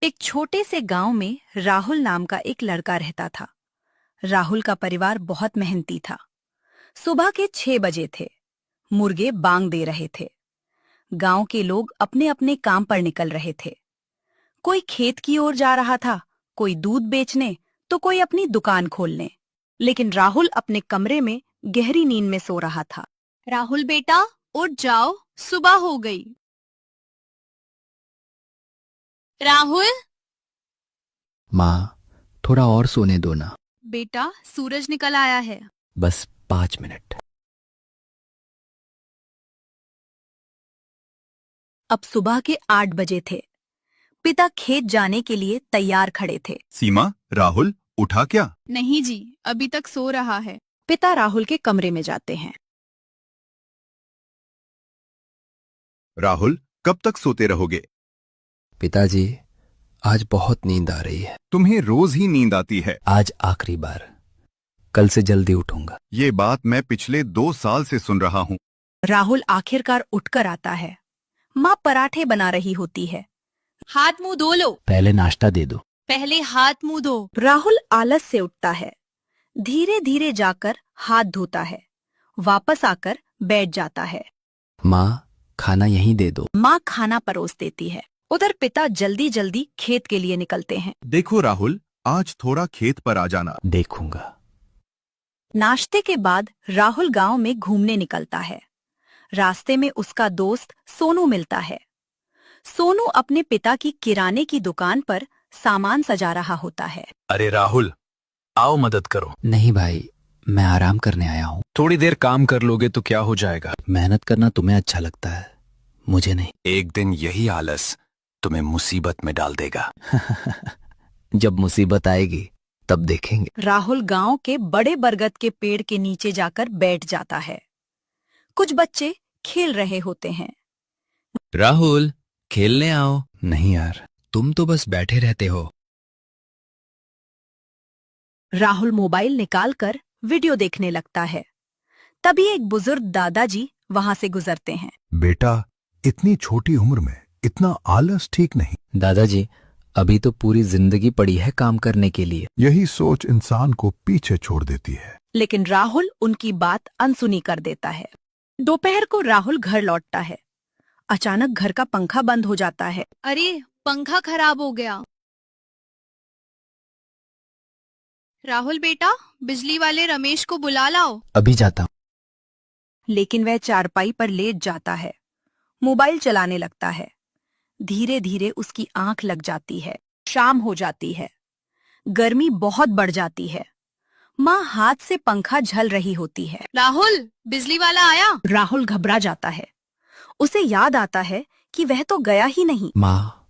एक छोटे से गांव में राहुल नाम का एक लड़का रहता था। राहुल का परिवार बहुत मेहनती था। सुबह के 6 बजे थे। मुर्गे बांग दे रहे थे। गांव के लोग अपने अपने काम पर निकल रहे थे। कोई खेत की ओर जा रहा था, कोई दूध बेचने, तो कोई अपनी दुकान खोलने। लेकिन राहुल अपने कमरे में गहरी नींद में सो रहा था। राहुल बेटा, उठ जाओ, सुबह हो गई। राहुल माँ, थोड़ा और सोने दो ना। बेटा, सूरज निकल आया है। बस 5 मिनट। अब सुबह के 8 बजे थे। पिता खेत जाने के लिए तैयार खड़े थे। सीमा, राहुल उठा क्या? नहीं जी, अभी तक सो रहा है। पिता राहुल के कमरे में जाते हैं। राहुल, कब तक सोते रहोगे? पिताजी, आज बहुत नींद आ रही है। तुम्हें रोज ही नींद आती है। आज आखिरी बार। कल से जल्दी उठूंगा। ये बात मैं पिछले 2 साल से सुन रहा हूँ। राहुल आखिरकार उठकर आता है। माँ पराठे बना रही होती है। हाथ मुंह धो लो। पहले नाश्ता दे दो। पहले हाथ मुंह धो। राहुल आलस से उठता है। धीरे धीरे जाकर हाथ धोता है। वापस आकर बैठ जाता है। माँ, खाना यहीं दे दो। माँ खाना परोस देती है। उधर पिता जल्दी जल्दी खेत के लिए निकलते हैं। देखो राहुल, आज थोड़ा खेत पर आ जाना। देखूंगा। नाश्ते के बाद राहुल गांव में घूमने निकलता है। रास्ते में उसका दोस्त सोनू मिलता है। सोनू अपने पिता की किराने की दुकान पर सामान सजा रहा होता है। अरे राहुल, आओ मदद करो। नहीं भाई, मैं आराम करने आया हूँ। थोड़ी देर काम कर लोगे तो क्या हो जाएगा। मेहनत करना तुम्हें अच्छा लगता है, मुझे नहीं। एक दिन यही आलस तुम्हें मुसीबत में डाल देगा। जब मुसीबत आएगी तब देखेंगे। राहुल गांव के बड़े बरगद के पेड़ के नीचे जाकर बैठ जाता है। कुछ बच्चे खेल रहे होते हैं। राहुल, खेलने आओ। नहीं यार, तुम तो बस बैठे रहते हो। राहुल मोबाइल निकालकर वीडियो देखने लगता है। तभी एक बुजुर्ग दादाजी वहां से गुजरते हैं। बेटा, इतनी छोटी उम्र में इतना आलस ठीक नहीं। दादाजी, अभी तो पूरी जिंदगी पड़ी है काम करने के लिए। यही सोच इंसान को पीछे छोड़ देती है। लेकिन राहुल उनकी बात अनसुनी कर देता है। दोपहर को राहुल घर लौटता है। अचानक घर का पंखा बंद हो जाता है। अरे, पंखा खराब हो गया। राहुल बेटा, बिजली वाले रमेश को बुला लाओ। अभी जाता हूँ। लेकिन वह चारपाई पर लेट जाता है। मोबाइल चलाने लगता है। धीरे धीरे उसकी आंख लग जाती है। शाम हो जाती है। गर्मी बहुत बढ़ जाती है। माँ हाथ से पंखा झल रही होती है। राहुल, बिजली वाला आया। राहुल घबरा जाता है। उसे याद आता है कि वह तो गया ही नहीं। माँ,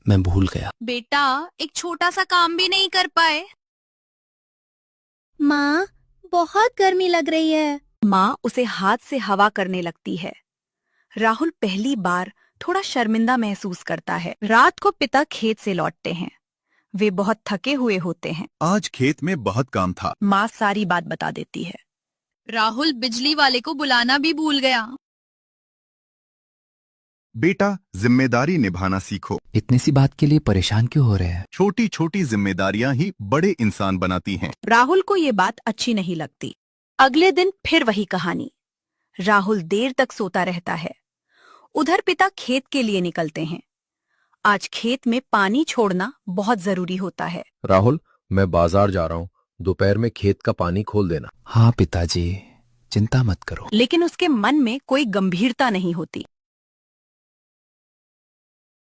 मैं भूल गया। बेटा, एक छोटा सा काम भी नहीं कर पाए। माँ, बहुत गर्मी लग रही है। माँ उसे हाथ से हवा करने लगती है। राहुल पहली बार थोड़ा शर्मिंदा महसूस करता है। रात को पिता खेत से लौटते हैं। वे बहुत थके हुए होते हैं। आज खेत में बहुत काम था। माँ सारी बात बता देती है। राहुल बिजली वाले को बुलाना भी भूल गया। बेटा, जिम्मेदारी निभाना सीखो। इतनी सी बात के लिए परेशान क्यों हो रहे हैं? छोटी छोटी जिम्मेदारियां ही बड़े इंसान बनाती हैं। राहुल को ये बात अच्छी नहीं लगती। अगले दिन फिर वही कहानी। राहुल देर तक सोता रहता है। उधर पिता खेत के लिए निकलते हैं। आज खेत में पानी छोड़ना बहुत जरूरी होता है। राहुल, मैं बाजार जा रहा हूँ। दोपहर में खेत का पानी खोल देना। हाँ पिताजी, चिंता मत करो। लेकिन उसके मन में कोई गंभीरता नहीं होती।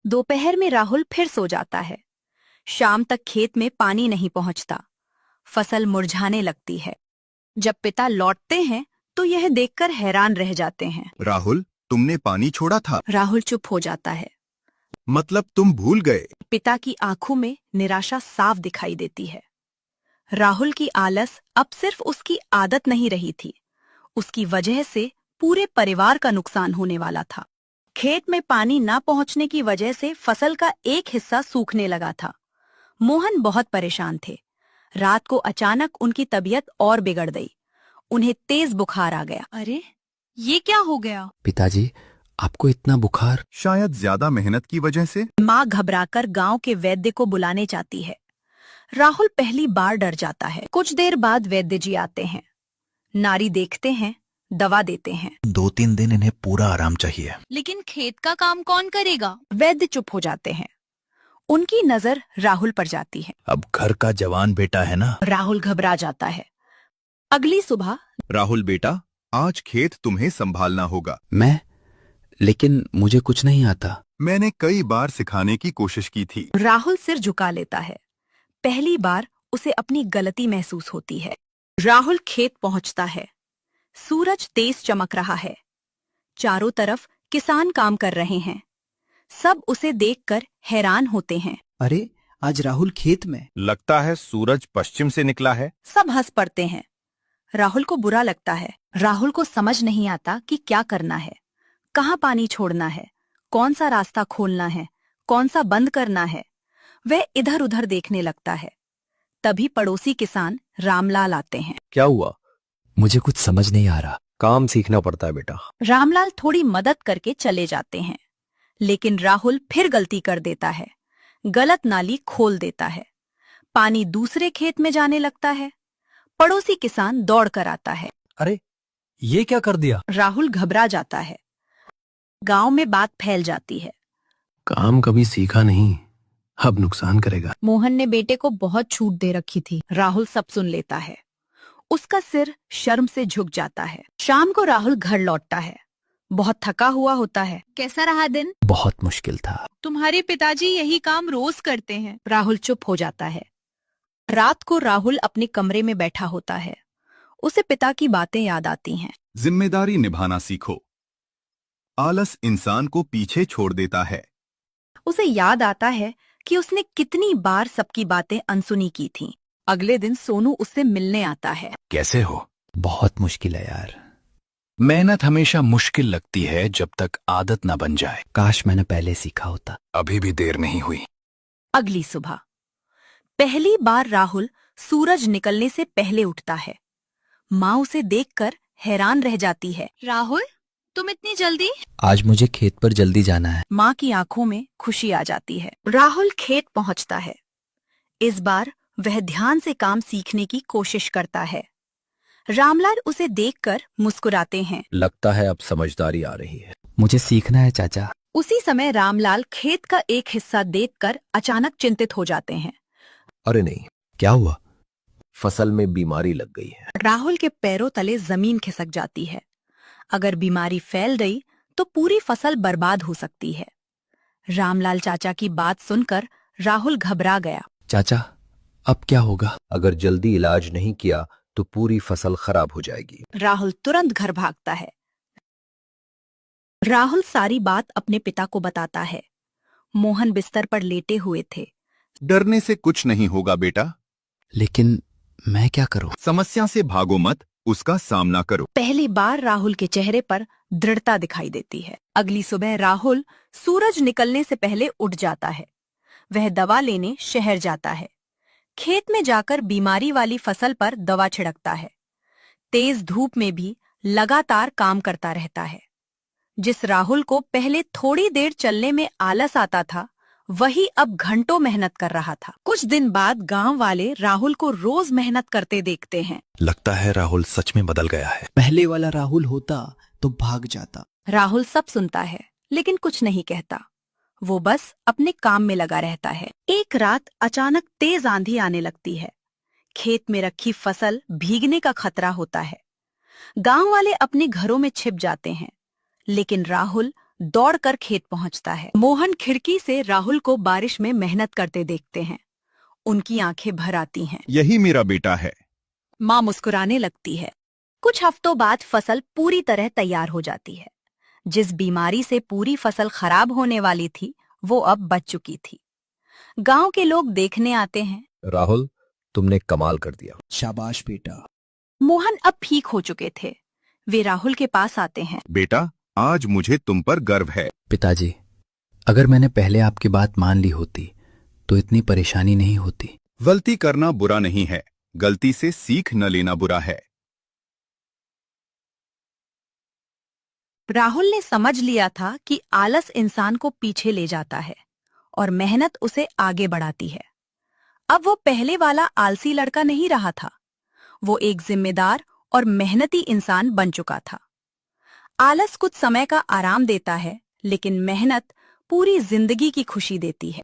दोपहर में राहुल फिर सो जाता है। शाम तक खेत में पानी नहीं पहुंचता। फसल मुरझाने लगती है। जब पिता लौटते हैं तो यह देखकर हैरान रह जाते हैं। राहुल, तुमने पानी छोड़ा था। राहुल चुप हो जाता है। मतलब तुम भूल गए। पिता की आंखों में निराशा साफ दिखाई देती है। राहुल की आलस अब सिर्फ उसकी आदत नहीं रही थी। उसकी वजह से पूरे परिवार का नुकसान होने वाला था। खेत में पानी न पहुंचने की वजह से फसल का एक हिस्सा सूखने लगा था। मोहन बहुत परेशान थे। रात को अचानक उनकी तबीयत और बिगड़ गई। उन्हें तेज बुखार आ गया। अरे, ये क्या हो गया? पिताजी, आपको इतना बुखार? शायद ज्यादा मेहनत की वजह से। माँ घबराकर गांव के वैद्य को बुलाने चाहती है। राहुल पहली बार डर जाता है। कुछ देर बाद वैद्य जी आते हैं। नारी देखते हैं, दवा देते हैं। 2-3 दिन इन्हें पूरा आराम चाहिए। लेकिन खेत का काम कौन करेगा? वैद्य चुप हो जाते हैं। उनकी नजर राहुल पर जाती है। अब घर का जवान बेटा है ना। राहुल घबरा जाता है। अगली सुबह राहुल बेटा, आज खेत तुम्हें संभालना होगा। मैं? लेकिन मुझे कुछ नहीं आता। मैंने कई बार सिखाने की कोशिश की थी। राहुल सिर झुका लेता है। पहली बार उसे अपनी गलती महसूस होती है। राहुल खेत पहुंचता है। सूरज तेज चमक रहा है। चारों तरफ किसान काम कर रहे हैं। सब उसे देखकर हैरान होते हैं। अरे, आज राहुल खेत में। लगता है सूरज पश्चिम से निकला है। सब हंस पड़ते हैं। राहुल को बुरा लगता है। राहुल को समझ नहीं आता कि क्या करना है, कहाँ पानी छोड़ना है, कौन सा रास्ता खोलना है, कौन सा बंद करना है। वह इधर उधर देखने लगता है। तभी पड़ोसी किसान रामलाल आते हैं। क्या हुआ? मुझे कुछ समझ नहीं आ रहा। काम सीखना पड़ता है बेटा। रामलाल थोड़ी मदद करके चले जाते हैं, लेकिन राहुल फिर गलती कर देता है। गलत नाली खोल देता है। पानी दूसरे खेत में जाने लगता है। पड़ोसी किसान दौड़ कर आता है। अरे, ये क्या कर दिया? राहुल घबरा जाता है। गांव में बात फैल जाती है। काम कभी सीखा नहीं, अब नुकसान करेगा। मोहन ने बेटे को बहुत छूट दे रखी थी। राहुल सब सुन लेता है। उसका सिर शर्म से झुक जाता है। शाम को राहुल घर लौटता है। बहुत थका हुआ होता है। कैसा रहा दिन? बहुत मुश्किल था। तुम्हारे पिताजी यही काम रोज करते हैं। राहुल चुप हो जाता है। रात को राहुल अपने कमरे में बैठा होता है। उसे पिता की बातें याद आती हैं। जिम्मेदारी निभाना सीखो। आलस इंसान को पीछे छोड़ देता है। उसे याद आता है कि उसने कितनी बार सबकी बातें अनसुनी की थीं। अगले दिन सोनू उससे मिलने आता है। कैसे हो? बहुत मुश्किल है यार। मेहनत हमेशा मुश्किल लगती है जब तक आदत न बन जाए। काश मैंने पहले सीखा होता। अभी भी देर नहीं हुई। अगली सुबह पहली बार राहुल सूरज निकलने से पहले उठता है। माँ उसे देखकर हैरान रह जाती है। राहुल, तुम इतनी जल्दी? आज मुझे खेत पर जल्दी जाना है। माँ की आंखों में खुशी आ जाती है। राहुल खेत पहुंचता है। इस बार वह ध्यान से काम सीखने की कोशिश करता है। रामलाल उसे देखकर मुस्कुराते हैं। लगता है अब समझदारी आ रही है। मुझे सीखना है चाचा। उसी समय रामलाल खेत का एक हिस्सा देखकर अचानक चिंतित हो जाते हैं। अरे नहीं, क्या हुआ? फसल में बीमारी लग गई है। राहुल के पैरों तले जमीन खिसक जाती है। अगर बीमारी फैल गई तो पूरी फसल बर्बाद हो सकती है। रामलाल चाचा की बात सुनकर राहुल घबरा गया। चाचा, अब क्या होगा? अगर जल्दी इलाज नहीं किया तो पूरी फसल खराब हो जाएगी। राहुल तुरंत घर भागता है। राहुल सारी बात अपने पिता को बताता है। मोहन बिस्तर पर लेटे हुए थे। डरने से कुछ नहीं होगा बेटा। लेकिन मैं क्या करूं? समस्या से भागो मत, उसका सामना करो। पहली बार राहुल के चेहरे पर दृढ़ता दिखाई देती है। अगली सुबह राहुल सूरज निकलने से पहले उठ जाता है। वह दवा लेने शहर जाता है। खेत में जाकर बीमारी वाली फसल पर दवा छिड़कता है। तेज धूप में भी लगातार काम करता रहता है। जिस राहुल को पहले थोड़ी देर चलने में आलस आता था, वही अब घंटों मेहनत कर रहा था। कुछ दिन बाद गांव वाले राहुल को रोज मेहनत करते देखते हैं। लगता है राहुल सच में बदल गया है। पहले वाला राहुल होता तो भाग जाता। राहुल सब सुनता है, लेकिन कुछ नहीं कहता। वो बस अपने काम में लगा रहता है। एक रात अचानक तेज आंधी आने लगती है। खेत में रखी फसल भीगने का खतरा होता है। गांव वाले अपने घरों में छिप जाते हैं, लेकिन राहुल दौड़कर खेत पहुंचता है। मोहन खिड़की से राहुल को बारिश में मेहनत करते देखते हैं। उनकी आंखें भर आती हैं। यही मेरा बेटा है। माँ मुस्कुराने लगती है। कुछ हफ्तों बाद फसल पूरी तरह तैयार हो जाती है। जिस बीमारी से पूरी फसल खराब होने वाली थी, वो अब बच चुकी थी। गांव के लोग देखने आते हैं। राहुल, तुमने कमाल कर दिया। शाबाश बेटा। मोहन अब ठीक हो चुके थे। वे राहुल के पास आते हैं। बेटा, आज मुझे तुम पर गर्व है। पिताजी, अगर मैंने पहले आपकी बात मान ली होती तो इतनी परेशानी नहीं होती। गलती करना बुरा नहीं है, गलती से सीख न लेना बुरा है। राहुल ने समझ लिया था कि आलस इंसान को पीछे ले जाता है और मेहनत उसे आगे बढ़ाती है। अब वो पहले वाला आलसी लड़का नहीं रहा था। वो एक जिम्मेदार और मेहनती इंसान बन चुका था। आलस कुछ समय का आराम देता है, लेकिन मेहनत पूरी जिंदगी की खुशी देती है।